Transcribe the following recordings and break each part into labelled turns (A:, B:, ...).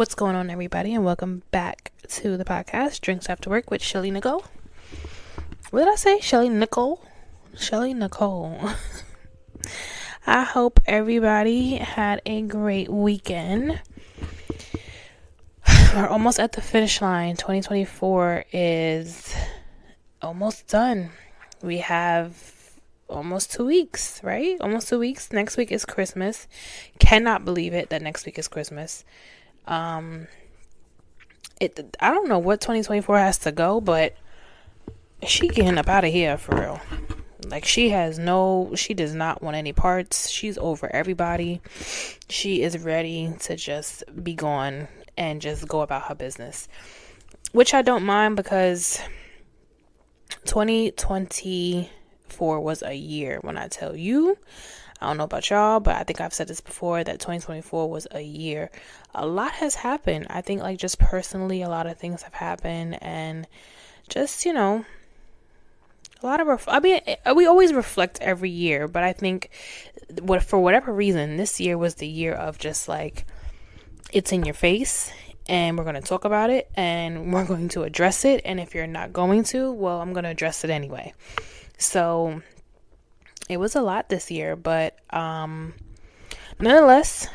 A: What's going on, everybody, and welcome back to the podcast, Drinks After Work with Shelly Nicole. What did I say? Shelly Nicole? Shelly Nicole. I hope everybody had a great weekend. We're almost at the finish line. 2024 is almost done. We have almost 2 weeks, right? Almost 2 weeks. Next week is Christmas. Cannot believe it that next week is Christmas. I don't know what 2024 has to go, but she getting up out of here for real. Like she does not want any parts. She's over everybody. She is ready to just be gone and just go about her business, which I don't mind because 2024 was a year. When I tell you, I don't know about y'all, but I think I've said this before, that 2024 was a year. A lot has happened. I think like just personally, a lot of things have happened, and just, a lot of, we always reflect every year, but I think for whatever reason, this year was the year of just like, it's in your face and we're going to talk about it and we're going to address it. And if you're not going to, well, I'm going to address it anyway. So it was a lot this year, but nonetheless,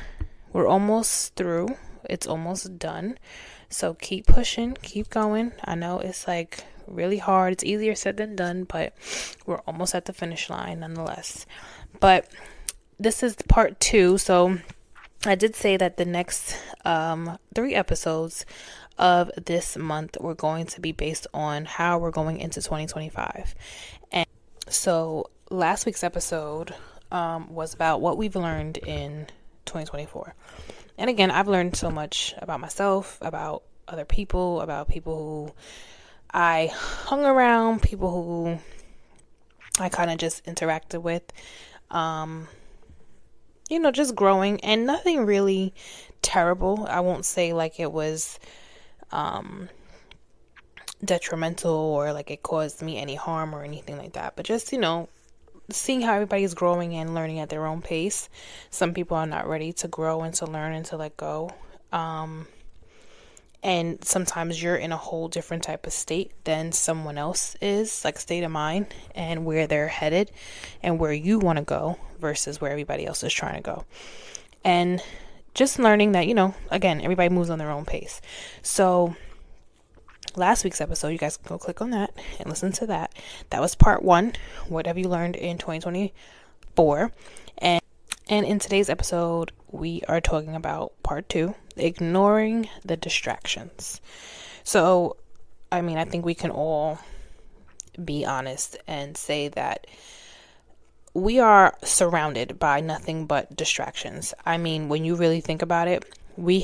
A: we're almost through. It's almost done. So keep pushing, keep going. I know it's like really hard. It's easier said than done, but we're almost at the finish line nonetheless. But this is part 2. So I did say that the next 3 episodes of this month were going to be based on how we're going into 2025. And so last week's episode was about what we've learned in 2024. And again, I've learned so much about myself, about other people, about people who I hung around, people who I kind of just interacted with, just growing, and nothing really terrible. I won't say like it was detrimental or like it caused me any harm or anything like that, but just, seeing how everybody's growing and learning at their own pace. Some people are not ready to grow and to learn and to let go. And sometimes you're in a whole different type of state than someone else is, like state of mind and where they're headed and where you want to go versus where everybody else is trying to go. And just learning that, again, everybody moves on their own pace. So last week's episode, you guys can go click on that and listen to that. That was part 1. What have you learned in 2024? And in today's episode, we are talking about part 2, ignoring the distractions. So, I think we can all be honest and say that we are surrounded by nothing but distractions. When you really think about it, we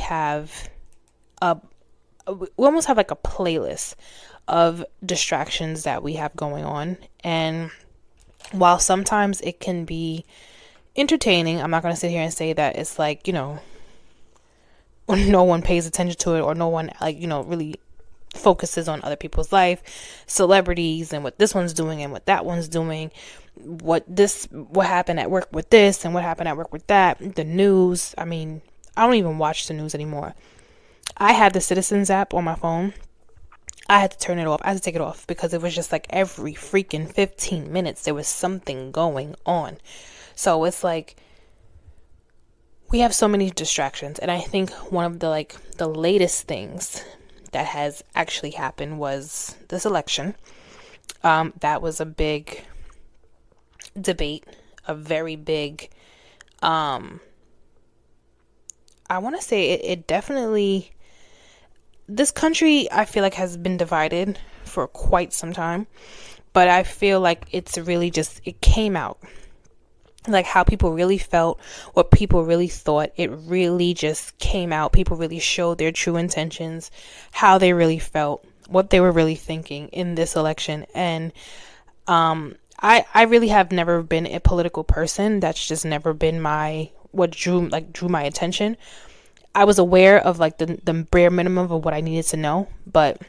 A: almost have like a playlist of distractions that we have going on. And while sometimes it can be entertaining, I'm not going to sit here and say that it's like, no one pays attention to it or no one really focuses on other people's life, celebrities, and what this one's doing and what that one's doing, what happened at work with this and what happened at work with that, the news. I don't even watch the news anymore. I had the Citizens app on my phone. I had to turn it off. I had to take it off because it was just like every freaking 15 minutes there was something going on. So it's like we have so many distractions. And I think one of the latest things that has actually happened was this election. That was a big debate, a very big, I want to say it definitely, this country, I feel like, has been divided for quite some time, but I feel like it's really just, it came out. Like how people really felt, what people really thought, it really just came out. People really showed their true intentions, how they really felt, what they were really thinking in this election. And I really have never been a political person. That's just never been what drew my attention. I was aware of like the bare minimum of what I needed to know, but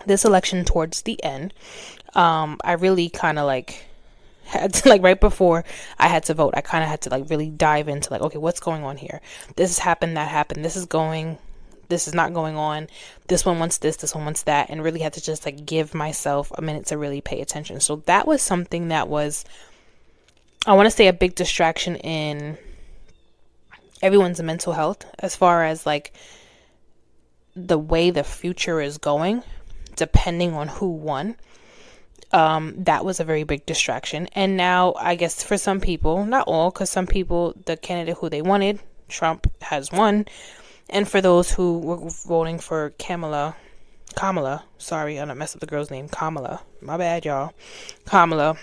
A: this election towards the end, I really kind of had to, right before I had to vote, I kind of had to really dive into okay, what's going on here? This has happened, that happened, this is going this is not going on. This one wants this one wants that, and really had to just like give myself a minute to really pay attention. So that was something that was, I want to say, a big distraction in everyone's mental health, as far as like the way the future is going, depending on who won. That was a very big distraction. And now, I guess for some people, not all, because some people, the candidate who they wanted, Trump, has won. And for those who were voting for Kamala, sorry, I messed up the girl's name, Kamala, my bad, y'all, Kamala,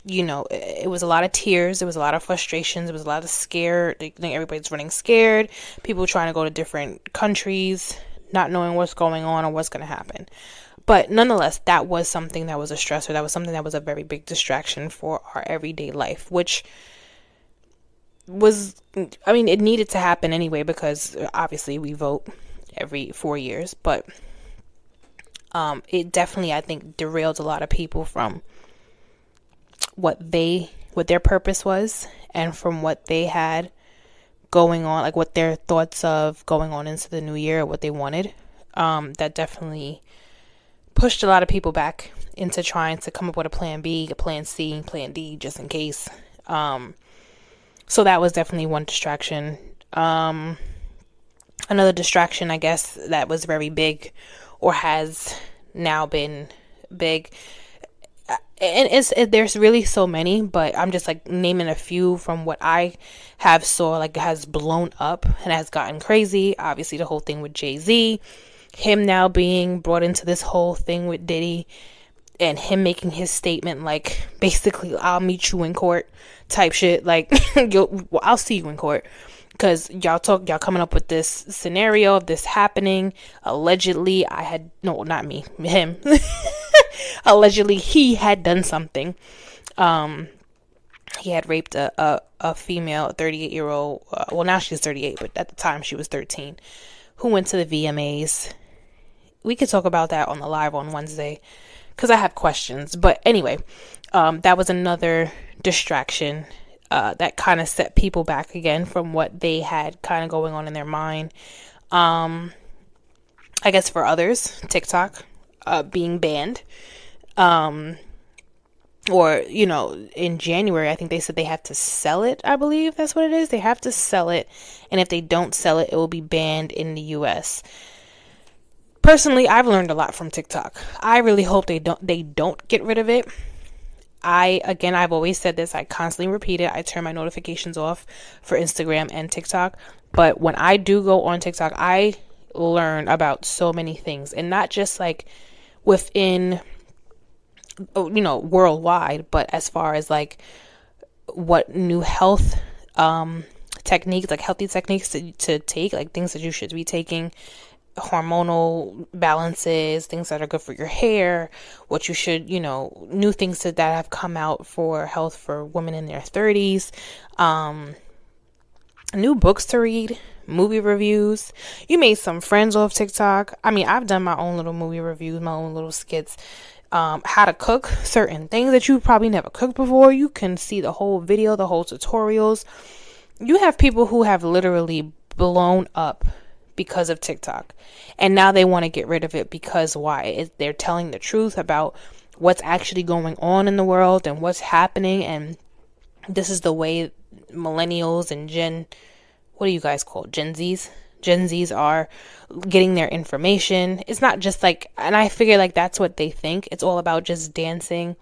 A: you know, it was a lot of tears, it was a lot of frustrations, it was a lot of scared, I think everybody's running scared, people trying to go to different countries, not knowing what's going on or what's going to happen. But nonetheless, that was something that was a stressor. That was something that was a very big distraction for our everyday life, which was, I mean, it needed to happen anyway, because obviously we vote every 4 years. But it definitely, I think, derailed a lot of people from what their purpose was, and from what they had going on, like what their thoughts of going on into the new year, what they wanted. That definitely pushed a lot of people back into trying to come up with a plan B, a plan C, plan D, just in case. So that was definitely one distraction. Another distraction, I guess, that was very big, or has now been big, and there's really so many, but I'm just like naming a few from what I have saw, like, has blown up and has gotten crazy. Obviously the whole thing with Jay-Z, him now being brought into this whole thing with Diddy, and him making his statement like, basically, I'll meet you in court type shit, like, I'll see you in court, because y'all coming up with this scenario of this happening. Allegedly, him allegedly he had done something. He had raped a female, a 38-year-old, well, now she's 38, but at the time she was 13, who went to the VMAs. We could talk about that on the live on Wednesday, because I have questions. But anyway, that was another distraction that kind of set people back again from what they had kind of going on in their mind. I guess for others, TikTok being banned. Or, you know, in January, I think they said they have to sell it. I believe that's what it is. They have to sell it. And if they don't sell it, it will be banned in the US. Personally, I've learned a lot from TikTok. I really hope they don't get rid of it. I've always said this. I constantly repeat it. I turn my notifications off for Instagram and TikTok. But when I do go on TikTok, I learn about so many things. And not just like within, you know, worldwide, but as far as like what new health techniques, like healthy techniques to take, like things that you should be taking, hormonal balances, things that are good for your hair, what you should, you know, new things that have come out for health for women in their 30s, new books to read, movie reviews. You made some friends off TikTok. I mean, I've done my own little movie reviews, my own little skits, how to cook certain things that you probably never cooked before. You can see the whole video, the whole tutorials. You have people who have literally blown up because of TikTok, and now they want to get rid of it because why? They're telling the truth about what's actually going on in the world and what's happening, and this is the way millennials and what do you guys call Gen Zs are getting their information. It's not just like, and I figure like that's what they think. It's all about just dancing,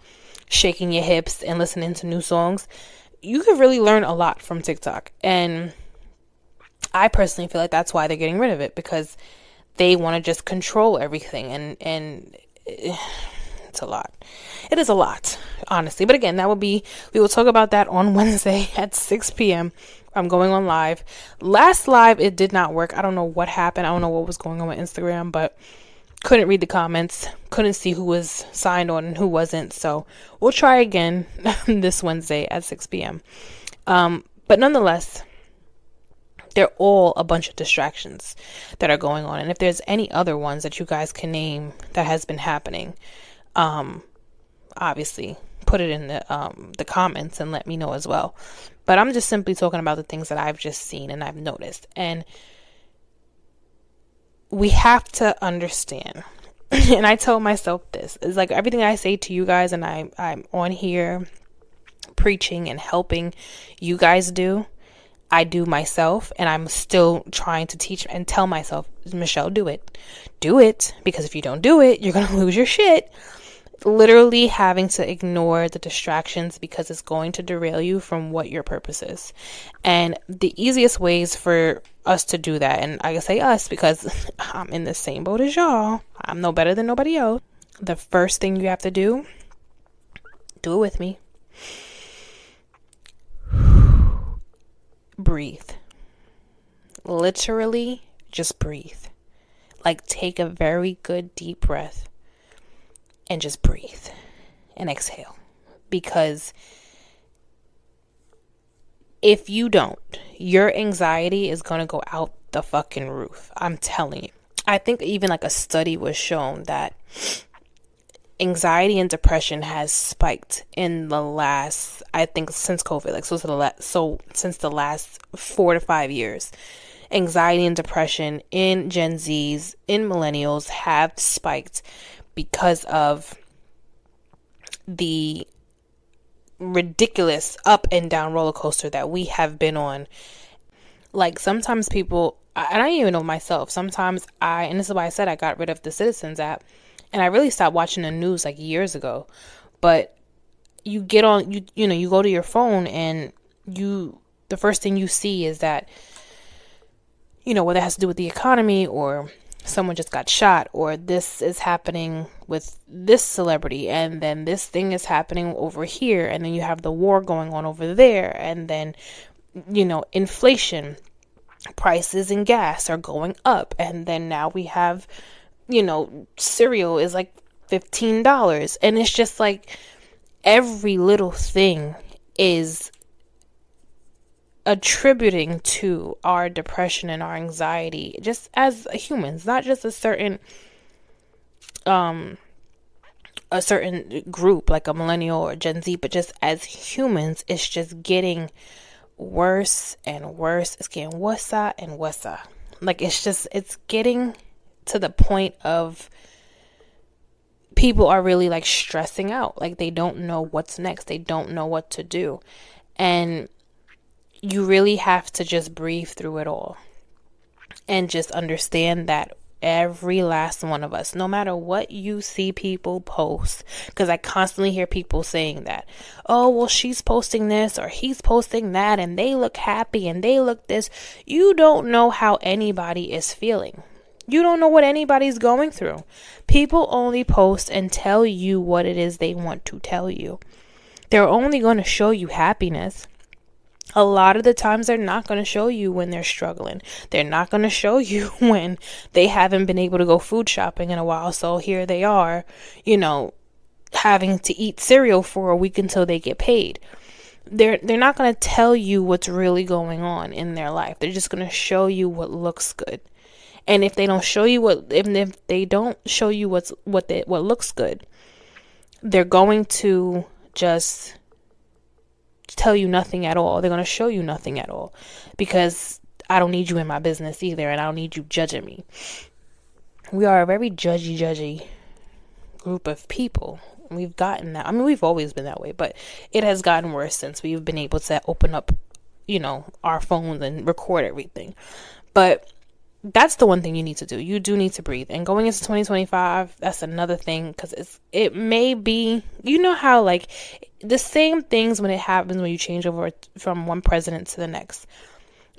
A: shaking your hips, and listening to new songs. You could really learn a lot from TikTok, and I personally feel like that's why they're getting rid of it, because they want to just control everything, and it's a lot. It is a lot, honestly. But again, we will talk about that on Wednesday at 6 p.m. I'm going on live. Last live, it did not work. I don't know what happened. I don't know what was going on with Instagram, but couldn't read the comments, couldn't see who was signed on and who wasn't. So we'll try again this Wednesday at 6 p.m. But nonetheless, they're all a bunch of distractions that are going on. And if there's any other ones that you guys can name that has been happening, obviously put it in the comments and let me know as well. But I'm just simply talking about the things that I've just seen and I've noticed. And we have to understand, and I tell myself this, is like everything I say to you guys, and I'm on here preaching and helping you guys do, I do myself, and I'm still trying to teach and tell myself, Michelle, do it, because if you don't do it, you're gonna lose your shit. Literally having to ignore the distractions because it's going to derail you from what your purpose is. And the easiest ways for us to do that, and I can say us because I'm in the same boat as y'all, I'm no better than nobody else. The first thing you have to do it with me. Breathe. Literally just breathe. Like, take a very good deep breath and just breathe and exhale. Because if you don't, your anxiety is going to go out the fucking roof. I'm telling you. I think even like a study was shown that anxiety and depression has spiked in the last, I think since COVID, like so since the last 4 to 5 years. Anxiety and depression in Gen Zs, in millennials have spiked because of the ridiculous up and down roller coaster that we have been on. Like, sometimes people, and I even know myself, sometimes and this is why I said I got rid of the Citizens app, and I really stopped watching the news like years ago. But you get on, you go to your phone, and the first thing you see is that, whether it has to do with the economy, or someone just got shot, or this is happening with this celebrity, and then this thing is happening over here, and then you have the war going on over there, and then, inflation, prices in gas are going up, and then now we have, cereal is like $15, and it's just like every little thing is attributing to our depression and our anxiety, just as humans, not just a certain group like a millennial or Gen Z, but just as humans. It's just getting worse and worse. It's getting worse and worse. Like, it's getting to the point of people are really like stressing out. Like, they don't know what's next. They don't know what to do. And you really have to just breathe through it all and just understand that every last one of us, no matter what you see people post, because I constantly hear people saying that, oh, well, she's posting this or he's posting that, and they look happy and they look this. You don't know how anybody is feeling. You don't know what anybody's going through. People only post and tell you what it is they want to tell you. They're only going to show you happiness. A lot of the times they're not going to show you when they're struggling. They're not going to show you when they haven't been able to go food shopping in a while. So here they are, having to eat cereal for a week until they get paid. They're not going to tell you what's really going on in their life. They're just going to show you what looks good. And if they don't show you what looks good, they're going to just tell you nothing at all. They're going to show you nothing at all, because I don't need you in my business either, and I don't need you judging me. We are a very judgy group of people. We've gotten that. I mean, we've always been that way, but it has gotten worse since we've been able to open up, our phones and record everything. But that's the one thing you need to do. You do need to breathe. And going into 2025, that's another thing, because it may be, how like the same things when it happens when you change over from one president to the next,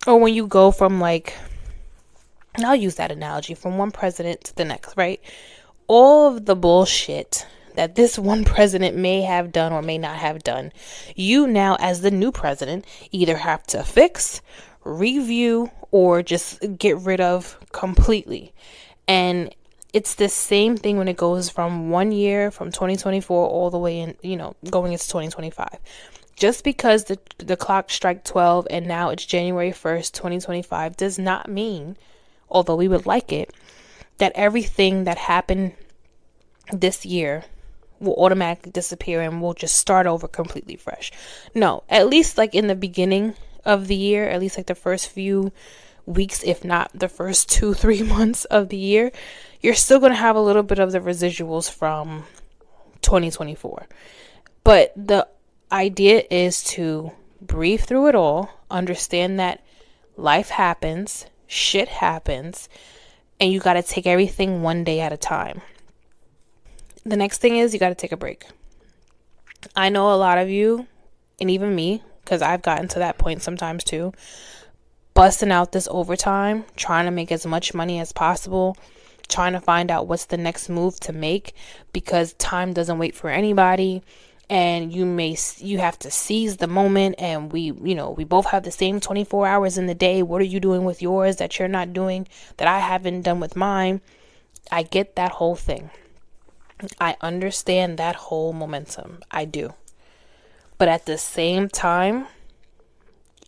A: or when you go from I'll use that analogy, from one president to the next, right? All of the bullshit that this one president may have done or may not have done, you now as the new president either have to fix, review, or just get rid of completely. And it's the same thing when it goes from 1 year, from 2024 all the way in, going into 2025. Just because the clock struck 12 and now it's January 1st, 2025 does not mean, although we would like it, that everything that happened this year will automatically disappear and we'll just start over completely fresh. No, at least like in the beginning of the year, at least like the first few weeks, if not the first 2-3 months of the year, you're still going to have a little bit of the residuals from 2024. But the idea is to breathe through it all, understand that life happens, shit happens, and you got to take everything one day at a time. The next thing is you got to take a break. I know a lot of you, and even me, because I've gotten to that point sometimes too, busting out this overtime, trying to make as much money as possible, trying to find out what's the next move to make, because time doesn't wait for anybody. And you have to seize the moment, and we both have the same 24 hours in the day. What are you doing with yours that you're not doing, that I haven't done with mine? I get that whole thing. I understand that whole momentum. I do. But at the same time,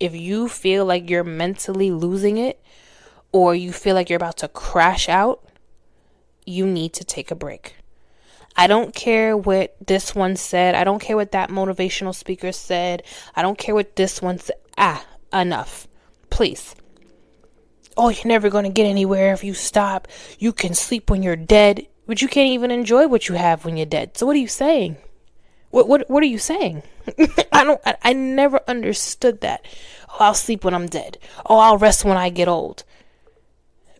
A: if you feel like you're mentally losing it, or you feel like you're about to crash out, you need to take a break. I don't care what this one said. I don't care what that motivational speaker said. I don't care what this one said. Enough. Please. Oh, you're never going to get anywhere if you stop. You can sleep when you're dead, but you can't even enjoy what you have when you're dead. So what are you saying? What are you saying? I never understood that. Oh, I'll sleep when I'm dead. Oh, I'll rest when I get old.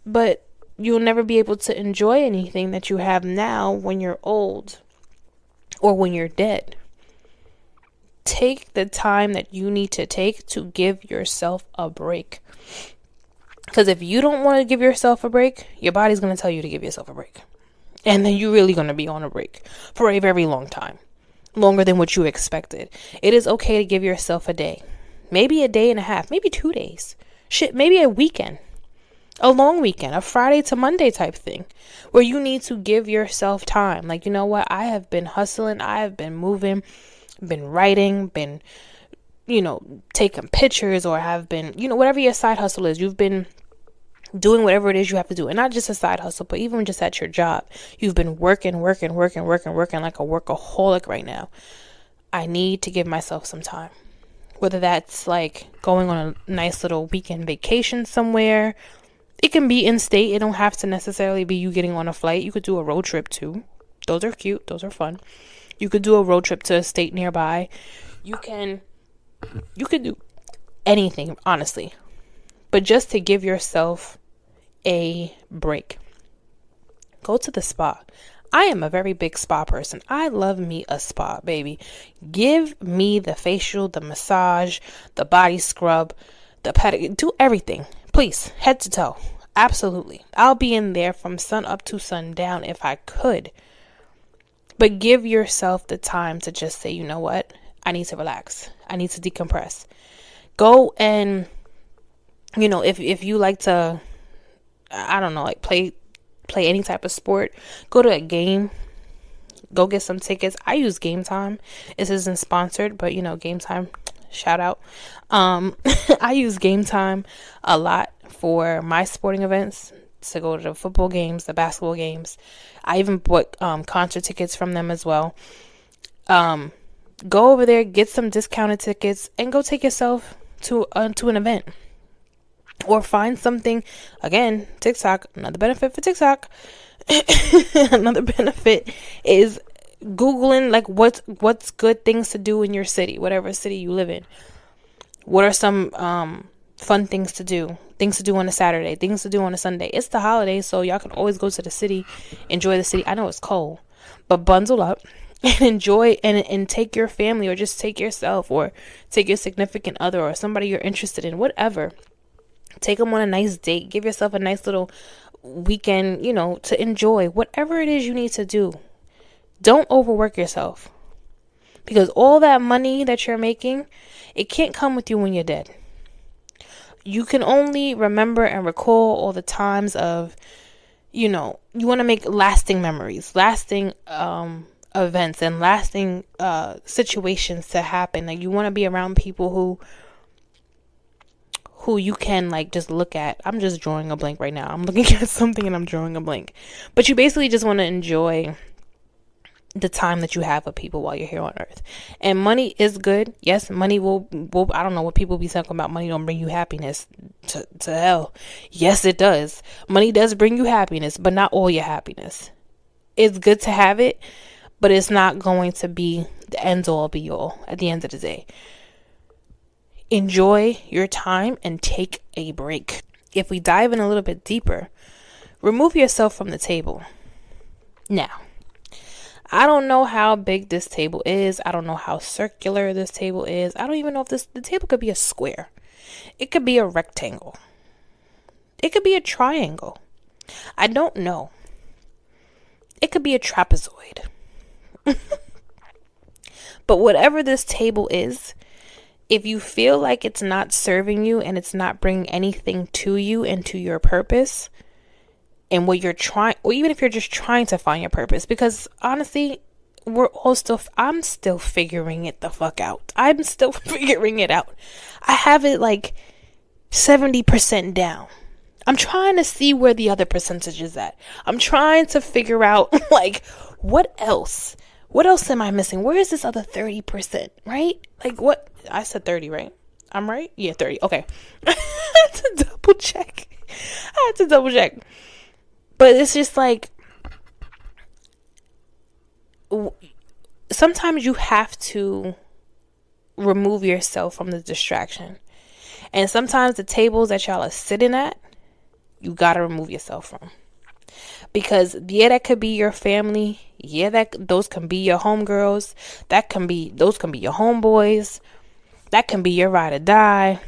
A: But you'll never be able to enjoy anything that you have now when you're old or when you're dead. Take the time that you need to take to give yourself a break. Because if you don't want to give yourself a break, your body's going to tell you to give yourself a break. And then you're really going to be on a break for a very long time. Longer than what you expected. It is okay to give yourself a day. Maybe a day and a half. Maybe 2 days. Shit, maybe a weekend. A long weekend, a Friday to Monday type thing, where you need to give yourself time. Like, you know what? I have been hustling. I have been moving, been writing, been, taking pictures, or have been, whatever your side hustle is. You've been doing whatever it is you have to do. And not just a side hustle, but even just at your job. You've been working like a workaholic right now. I need to give myself some time. Whether that's like going on a nice little weekend vacation somewhere. It can be in state. It don't have to necessarily be you getting on a flight. You could do a road trip too. Those are cute. Those are fun. You could do a road trip to a state nearby. You could do anything, honestly. But just to give yourself a break. Go to the spa. I am a very big spa person. I love me a spa, baby. Give me the facial, the massage, the body scrub, the pedicure. Do everything. Please, head to toe. Absolutely. I'll be in there from sun up to sundown if I could. But give yourself the time to just say, you know what? I need to relax. I need to decompress. Go and, if you like to, I don't know, like play any type of sport, go to a game. Go get some tickets. I use Game Time. This isn't sponsored, but Game Time, shout out. I use Game Time a lot for my sporting events, to go to the football games, the basketball games. I even bought concert tickets from them as well. Go over there, get some discounted tickets, and go take yourself to an event. Or find something, again, TikTok, another benefit for TikTok. Another benefit is Googling like what's good things to do in your city, whatever city you live in. What are some fun things to do on a Saturday, things to do on a Sunday? It's the holidays, so y'all can always go to the city, enjoy the city. I know it's cold, but bundle up and enjoy and take your family, or just take yourself, or take your significant other, or somebody you're interested in, whatever. Take them on a nice date. Give yourself a nice little weekend, to enjoy whatever it is you need to do. Don't overwork yourself, because all that money that you're making, it can't come with you when you're dead. You can only remember and recall all the times of, you want to make lasting memories, lasting events, and lasting situations to happen. Like, you want to be around people who you can like just look at. I'm just drawing a blank right now. I'm looking at something and I'm drawing a blank. But you basically just want to enjoy the time that you have with people while you're here on earth. And money is good. Yes, money will I don't know what people be talking about. Money don't bring you happiness. To hell. Yes, it does. Money does bring you happiness, but not all your happiness. It's good to have it, but it's not going to be the end all be all at the end of the day. Enjoy your time and take a break. If we dive in a little bit deeper, remove yourself from the table. Now, I don't know how big this table is. I don't know how circular this table is. I don't even know if the table could be a square. It could be a rectangle. It could be a triangle. I don't know. It could be a trapezoid. But whatever this table is, if you feel like it's not serving you and it's not bringing anything to you and to your purpose and what you're trying, or even if you're just trying to find your purpose, because honestly, I'm still figuring it the fuck out. I'm still figuring it out. I have it like 70% down. I'm trying to see where the other percentage is at. I'm trying to figure out like, what else am I missing? Where is this other 30%, right? Like what? I said 30, right? I'm right? Yeah, 30. Okay. I had to double check. But it's just like, sometimes you have to remove yourself from the distraction. And sometimes the tables that y'all are sitting at, you got to remove yourself from. Because yeah, that could be your family. Yeah, those can be your homegirls. Those can be your homeboys. That can be your ride or die.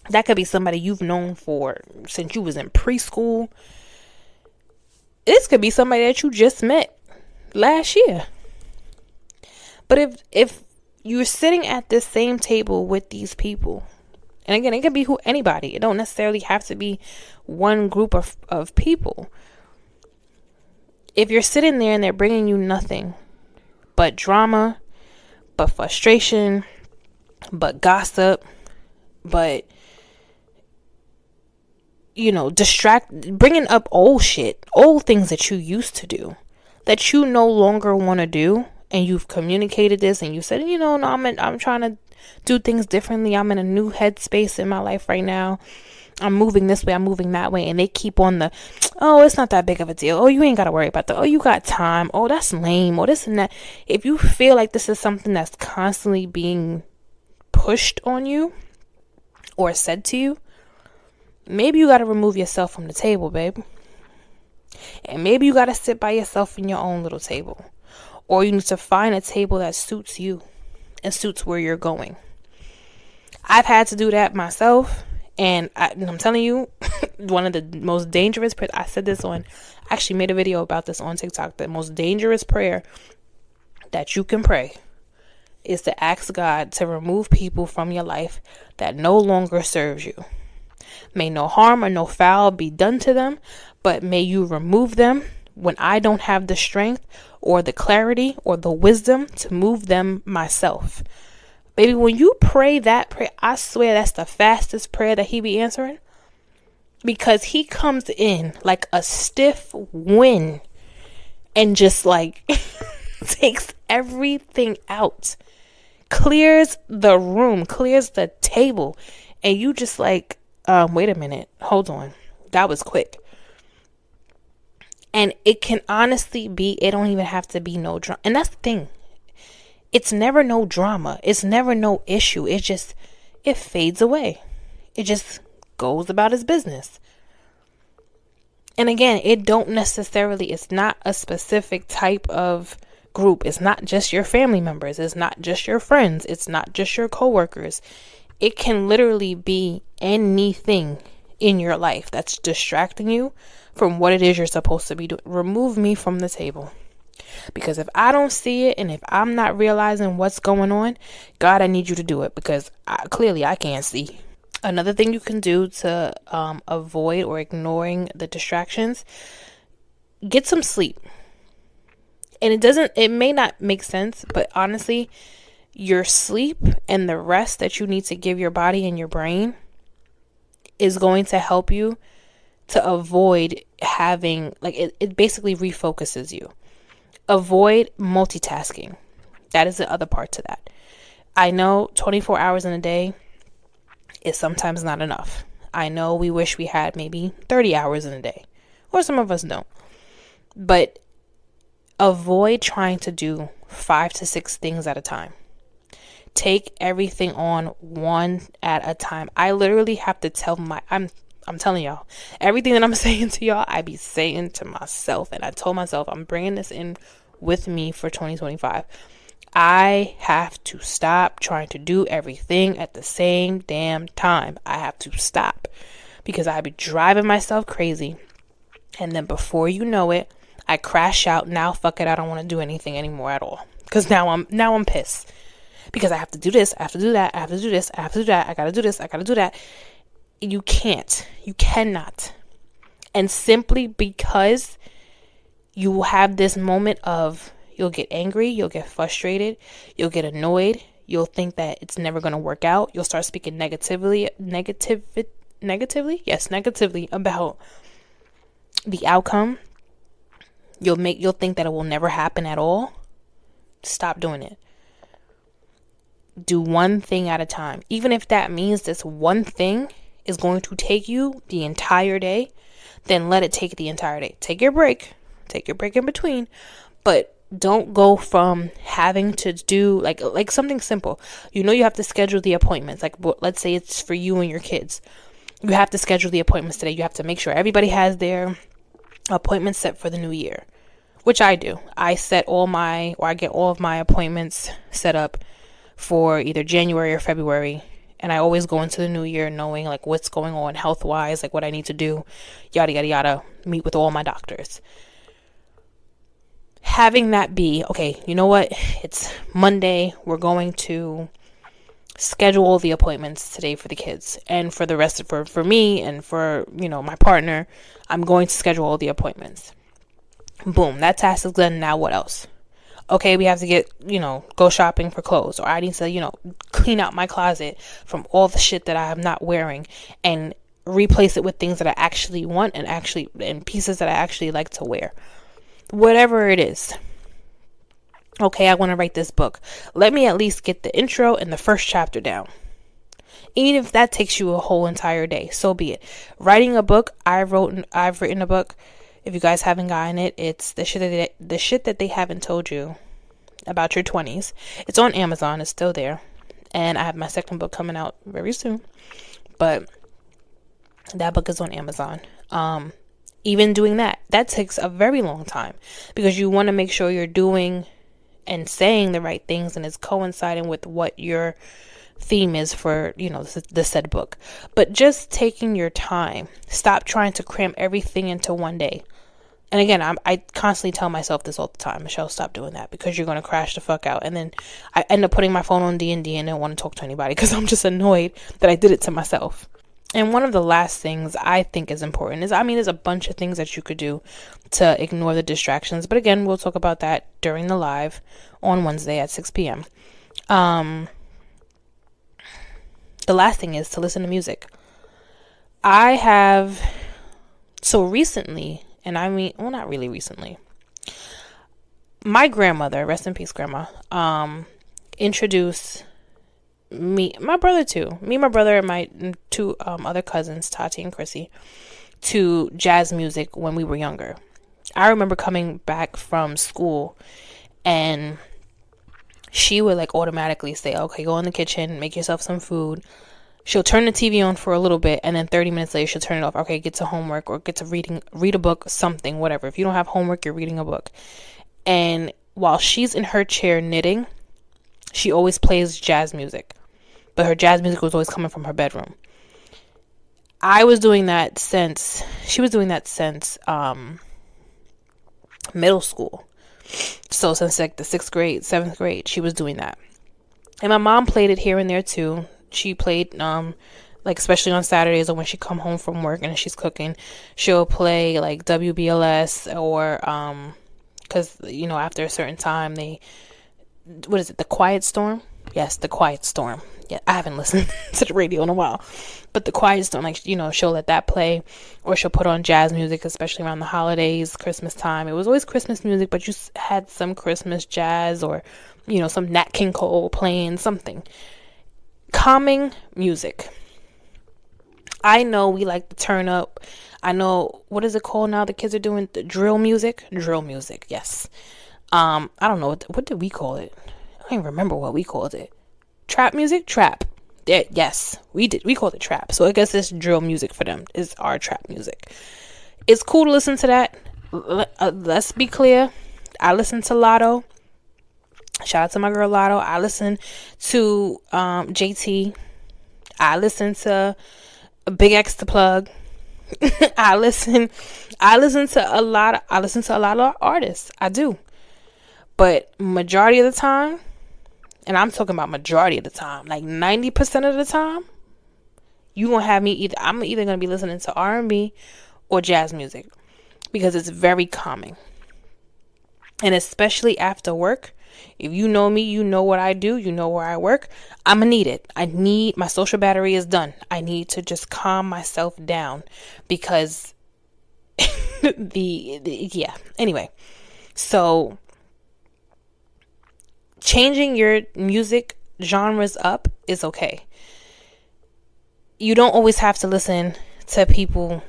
A: That could be somebody you've known since you was in preschool. This could be somebody that you just met last year. But if you're sitting at this same table with these people, and again, it can be anybody. It don't necessarily have to be one group of people. If you're sitting there and they're bringing you nothing but drama, but frustration, but gossip, but, bringing up old shit, old things that you used to do, that you no longer want to do, and you've communicated this, and you said, no, I'm trying to do things differently. I'm in a new headspace in my life right now. I'm moving this way, I'm moving that way, and they keep on it's not that big of a deal. Oh, you ain't got to worry about that. Oh, you got time. Oh, that's lame. Oh, this and that. If you feel like this is something that's constantly being pushed on you or said to you, maybe you got to remove yourself from the table, babe. And maybe you got to sit by yourself in your own little table. Or you need to find a table that suits you and suits where you're going. I've had to do that myself. And I'm telling you, one of the most dangerous prayers, I actually made a video about this on TikTok. The most dangerous prayer that you can pray is to ask God to remove people from your life that no longer serves you. May no harm or no foul be done to them, but may you remove them when I don't have the strength or the clarity or the wisdom to move them myself. Baby, when you pray that prayer, I swear that's the fastest prayer that he be answering. Because he comes in like a stiff wind and just like takes everything out. Clears the room, clears the table. And you just like, wait a minute, hold on. That was quick. And it can honestly be, it don't even have to be no drama. And that's the thing. It's never no drama. It's never no issue. It fades away. It just goes about its business. And again, it's not a specific type of group. It's not just your family members. It's not just your friends. It's not just your coworkers. It can literally be anything in your life that's distracting you from what it is you're supposed to be doing. Remove me from the table. Because if I don't see it and if I'm not realizing what's going on, God, I need you to do it because clearly I can't see. Another thing you can do to avoid or ignoring the distractions, get some sleep. And it may not make sense, but honestly, your sleep and the rest that you need to give your body and your brain is going to help you to avoid having, it basically refocuses you. Avoid multitasking. That is the other part to that. I know 24 hours in a day is sometimes not enough. I know we wish we had maybe 30 hours in a day, or some of us don't. But avoid trying to do 5 to 6 things at a time. Take everything on one at a time. I literally have to tell I'm telling y'all, everything that I'm saying to y'all, I be saying to myself. And I told myself I'm bringing this in with me for 2025. I have to stop trying to do everything at the same damn time. I have to stop, because I be driving myself crazy. And then before you know it, I crash out. Now, fuck it, I don't want to do anything anymore at all. Because now I'm pissed. Because I have to do this, I have to do that, I have to do this, I have to do that, I gotta do this, I gotta do that. You can't. You cannot. And simply because you will have this moment of, you'll get angry, you'll get frustrated, you'll get annoyed, you'll think that it's never going to work out, you'll start speaking negatively about the outcome. You'll think that it will never happen at all. Stop doing it. Do one thing at a time. Even if that means this one thing is going to take you the entire day, then let it take the entire day. Take your break in between, but don't go from having to do like something simple. You have to schedule the appointments. Like, let's say it's for you and your kids. You have to schedule the appointments today. You have to make sure everybody has their appointments set for the new year, which I do. I get all of my appointments set up for either January or February. And I always go into the new year knowing like what's going on health wise, like what I need to do, yada, yada, yada, meet with all my doctors. Having that be, okay, you know what? It's Monday. We're going to schedule all the appointments today for the kids, and for the rest for me and for, my partner, I'm going to schedule all the appointments. Boom. That task is done. Now what else? Okay, we have to get, go shopping for clothes, or I need to, clean out my closet from all the shit that I am not wearing and replace it with things that I actually want and pieces that I actually like to wear. Whatever it is. Okay, I want to write this book. Let me at least get the intro and the first chapter down. Even if that takes you a whole entire day, so be it. Writing a book, I've written a book. If you guys haven't gotten it, it's the shit that they haven't told you about your 20s. It's on Amazon. It's still there. And I have my second book coming out very soon. But that book is on Amazon. Even doing that takes a very long time, because you want to make sure you're doing and saying the right things and it's coinciding with what your theme is for, the said book. But just taking your time. Stop trying to cram everything into one day. And again, I constantly tell myself this all the time. Michelle, stop doing that, because you're going to crash the fuck out. And then I end up putting my phone on D&D and don't want to talk to anybody, because I'm just annoyed that I did it to myself. And one of the last things I think is important is, there's a bunch of things that you could do to ignore the distractions. But again, we'll talk about that during the live on Wednesday at 6 p.m. The last thing is to listen to music. So recently, and not really recently, my grandmother, rest in peace, grandma, introduced my brother, and my two other cousins, Tati and Chrissy, to jazz music when we were younger. I remember coming back from school and she would automatically say, okay, go in the kitchen, make yourself some food. She'll turn the TV on for a little bit, and then 30 minutes later she'll turn it off. Okay, get to homework or get to read a book, something, whatever. If you don't have homework, you're reading a book. And while she's in her chair knitting, she always plays jazz music. But her jazz music was always coming from her bedroom. She was doing that since middle school. So since the 6th grade, 7th grade, she was doing that. And my mom played it here and there too. She played, especially on Saturdays or when she come home from work and she's cooking, she'll play WBLS or, cause after a certain time the Quiet Storm? Yes, the Quiet Storm. Yeah, I haven't listened to the radio in a while, but the choir just don't like, she'll let that play, or she'll put on jazz music, especially around the holidays, Christmas time. It was always Christmas music, but you had some Christmas jazz, or some Nat King Cole playing something calming music. I know we like to turn up. I know, what is it called now? The kids are doing the drill music. Yes. I don't know what did we call it. I don't even remember what we called it. Trap music. Yes, we called it trap. So I guess this drill music for them is our trap music. It's cool to listen to that. Let's be clear. I listen to Lotto. Shout out to my girl Lotto. I listen to JT. I listen to Big X the Plug. I listen to a lot of artists. I do. But majority of the time, and I'm talking about majority of the time, like 90% of the time, you gonna have me I'm either gonna be listening to R&B or jazz music, because it's very calming. And especially after work, if you know me, you know what I do, you know where I work, I'm gonna need it. My social battery is done. I need to just calm myself down, because yeah. Anyway, so changing your music genres up is okay. You don't always have to listen to people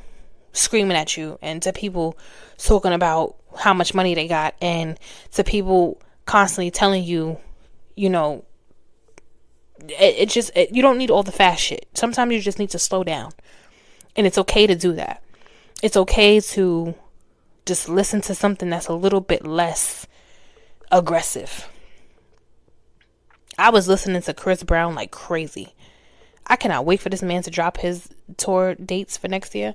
A: screaming at you, and to people talking about how much money they got, and to people constantly telling you, you don't need all the fast shit. Sometimes you just need to slow down, and it's okay to do that. It's okay to just listen to something that's a little bit less aggressive. I was listening to Chris Brown like crazy. I cannot wait for this man to drop his tour dates for next year.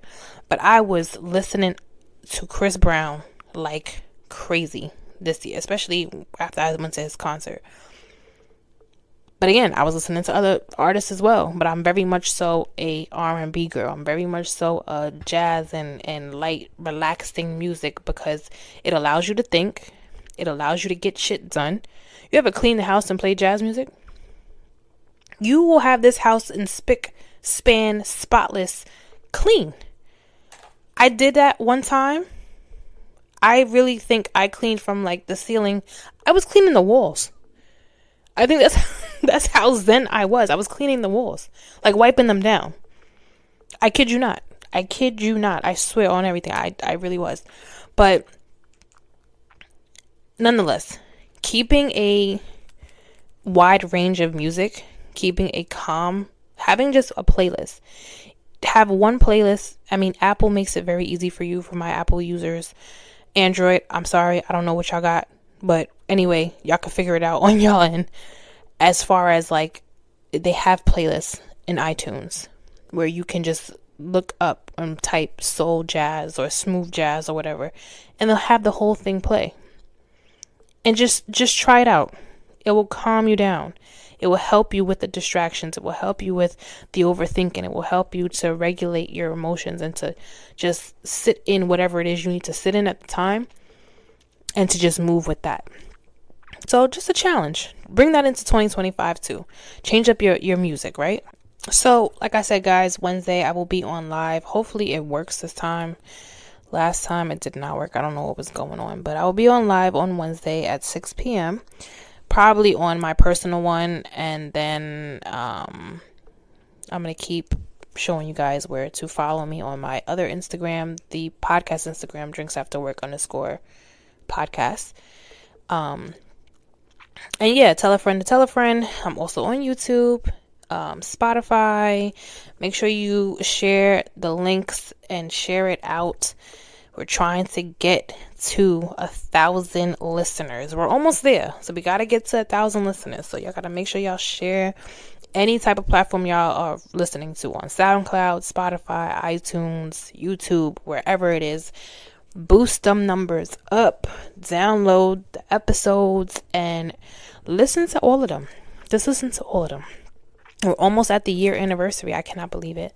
A: But I was listening to Chris Brown like crazy this year, especially after I went to his concert. But again, I was listening to other artists as well. But I'm very much so a R&B girl. I'm very much so a jazz and light, relaxing music, because it allows you to think. It allows you to get shit done. You ever clean the house and play jazz music? You will have this house in spick, span, spotless, clean. I did that one time. I really think I cleaned from like the ceiling. I was cleaning the walls. I think that's how zen I was. I was cleaning the walls, like wiping them down. I kid you not. I swear on everything. I really was. But nonetheless, keeping a wide range of music, keeping a calm, having just a playlist. Have one playlist. I mean, Apple makes it very easy for you, for my Apple users. Android, I'm sorry, I don't know what y'all got. But anyway, y'all can figure it out on y'all end. As far as like, they have playlists in iTunes where you can just look up and type soul jazz or smooth jazz or whatever, and they'll have the whole thing play. And just try it out. It will calm you down. It will help you with the distractions. It will help you with the overthinking. It will help you to regulate your emotions and to just sit in whatever it is you need to sit in at the time, and to just move with that. So just a challenge. Bring that into 2025 too. Change up your music, right? So like I said, guys, Wednesday I will be on live. Hopefully it works this time. Last time it did not work. I don't know what was going on, but I will be on live on Wednesday at 6 p.m. Probably on my personal one, and then I'm going to keep showing you guys where to follow me on my other Instagram, the podcast Instagram, drinksafterwork_podcast. And yeah, tell a friend to tell a friend. I'm also on YouTube, Spotify. Make sure you share the links and share it out. We're trying to get to 1,000 listeners. We're almost there. So we got to get to 1,000 listeners. So y'all got to make sure y'all share any type of platform y'all are listening to, on SoundCloud, Spotify, iTunes, YouTube, wherever it is. Boost them numbers up. Download the episodes and listen to all of them. Just listen to all of them. We're almost at the year anniversary. I cannot believe it.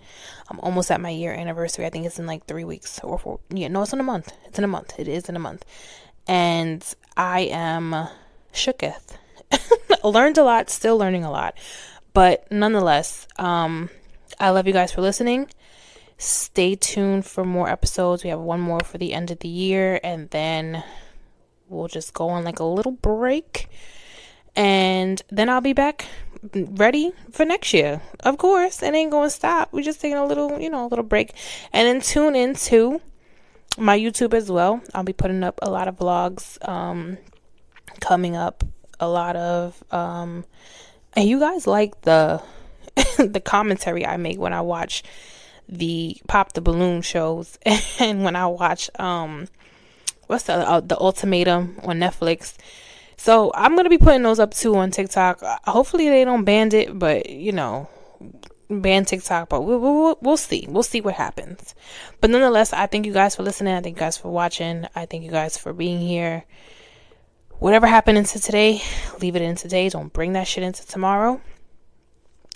A: I'm almost at my year anniversary. I think it's in like 3 weeks or 4. Yeah, no, it's in a month. It's in a month. It is in a month. And I am shooketh. Learned a lot, still learning a lot. But nonetheless, I love you guys for listening. Stay tuned for more episodes. We have one more for the end of the year, and then we'll just go on like a little break. And then I'll be back ready for next year. Of course, it ain't going to stop. We're just taking a little, a little break. And then tune into my YouTube as well. I'll be putting up a lot of vlogs coming up. A lot of, and you guys like the the commentary I make when I watch the Pop the Balloon shows and when I watch what's the Ultimatum on Netflix. So I'm gonna be putting those up too on TikTok. Hopefully they don't ban it, but ban TikTok. But we'll see. We'll see what happens. But nonetheless, I thank you guys for listening. I thank you guys for watching. I thank you guys for being here. Whatever happened into today, leave it in today. Don't bring that shit into tomorrow.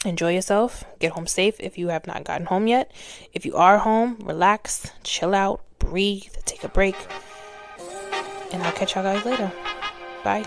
A: Enjoy yourself. Get home safe if you have not gotten home yet. If you are home, relax, chill out, breathe, take a break. And I'll catch y'all guys later. Bye.